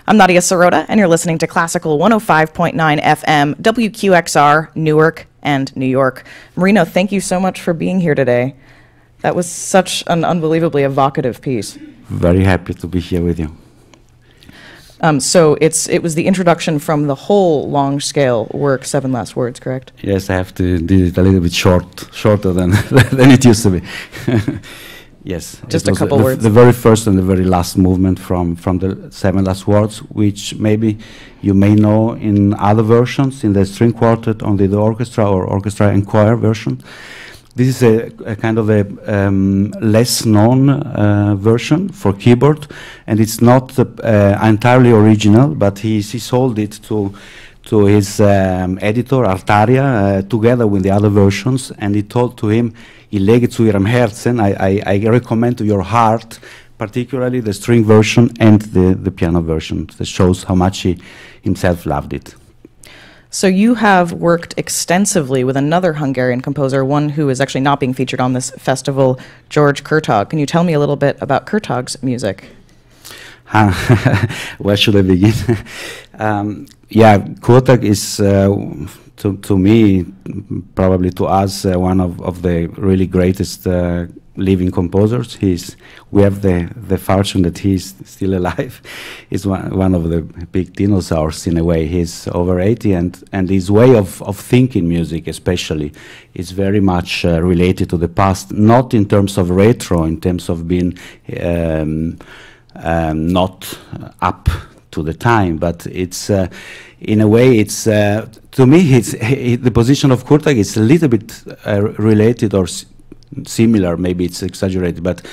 I'm Nadia Sirota, and you're listening to Classical 105.9 FM, WQXR, Newark and New York. Marino, thank you so much for being here today. That was such an unbelievably evocative piece. Very happy to be here with you. So it was the introduction from the whole long scale work, Seven Last Words, correct? Yes, I have to do it a little bit shorter than than it used to be. Yes, just a couple words. The very first and the very last movement from the Seven Last Words, which maybe you may know in other versions, in the string quartet, only the orchestra or orchestra and choir version. This is a kind of a less known version for keyboard, and it's not entirely original, but he sold it to his editor Altaria together with the other versions, and he told to him, "Ich lege zu Ihrem Herzen, I recommend to your heart, particularly the string version and the piano version." That shows how much he himself loved it. So you have worked extensively with another Hungarian composer, one who is actually not being featured on this festival, George Kurtag. Can you tell me a little bit about Kurtag's music? Where should I begin? Kurtag is, to me, probably to us, one of the really greatest living composers. We have the fortune that he's still alive. He's one of the big dinosaurs in a way. He's over 80, and his way of thinking music especially is very much related to the past, not in terms of retro, in terms of being not up to the time, but it's in a way it's to me the position of Kurtag is a little bit related or similar, maybe it's exaggerated, but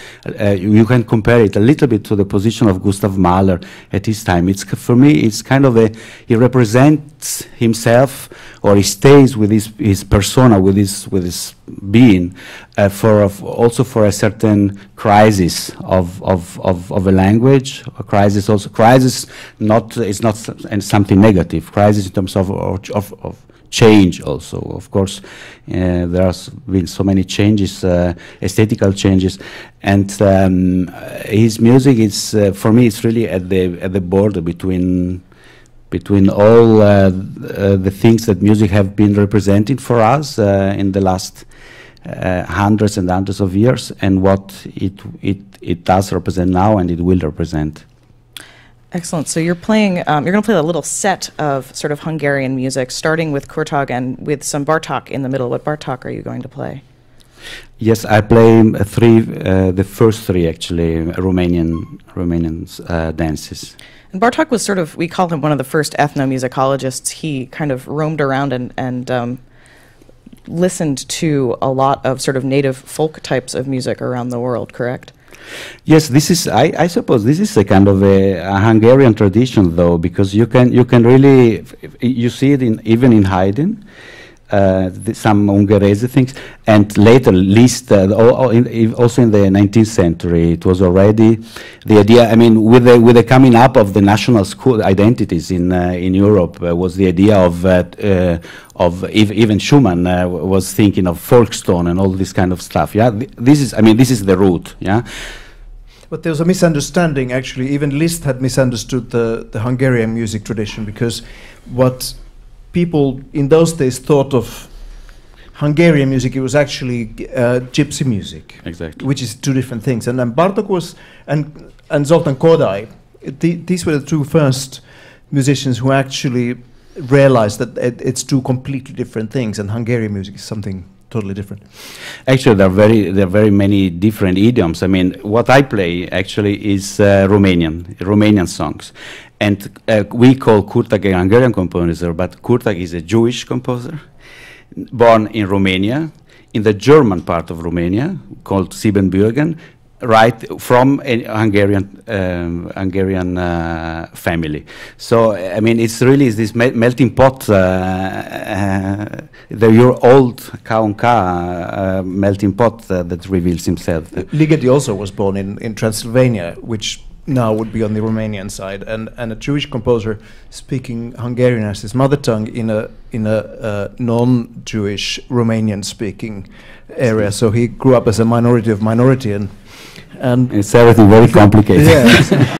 you can compare it a little bit to the position of Gustav Mahler at his time. For me, it's kind of he represents himself, or he stays with his persona, with his being, also for a certain crisis of a language, a crisis also. Crisis is not something negative. Crisis in terms of change also. Of course, there has been so many changes, aesthetical changes, and his music is, for me, it's really at the border between all the things that music have been representing for us in the last hundreds and hundreds of years, and what it does represent now, and it will represent. Excellent. So you're playing. You're going to play a little set of sort of Hungarian music, starting with Kurtag and with some Bartok in the middle. What Bartok are you going to play? Yes, I play the first three actually, Romanian dances. And Bartok was sort of, we call him one of the first ethnomusicologists. He kind of roamed around and listened to a lot of sort of native folk types of music around the world. Correct? Yes, this is. I suppose this is a kind of a Hungarian tradition, though, because you can really see it even in Haydn, some Ungherese things, and later Liszt. Also in the 19th century, it was already the idea. I mean, with the coming up of the national school identities in Europe, was the idea of even Schumann was thinking of folkstone and all this kind of stuff. Yeah, this is the root. Yeah. But there was a misunderstanding, actually. Even Liszt had misunderstood the Hungarian music tradition, because what people in those days thought of Hungarian music, it was actually gypsy music. Exactly. Which is two different things. And then Bartok and Zoltán Kodály, these were the two first musicians who actually realized that it's two completely different things, and Hungarian music is something totally different. Actually, there are very many different idioms. I mean, what I play actually is Romanian songs, and we call Kurtag a Hungarian composer, but Kurtag is a Jewish composer, born in Romania, in the German part of Romania, called Siebenbürgen, right from a Hungarian family. So I mean, it's really this melting pot, your old K&K melting pot that reveals himself. Ligeti also was born in Transylvania, which now would be on the Romanian side, and a Jewish composer speaking Hungarian as his mother tongue in a non-Jewish Romanian-speaking area. So he grew up as a minority of minority, and it's everything very complicated. Yeah.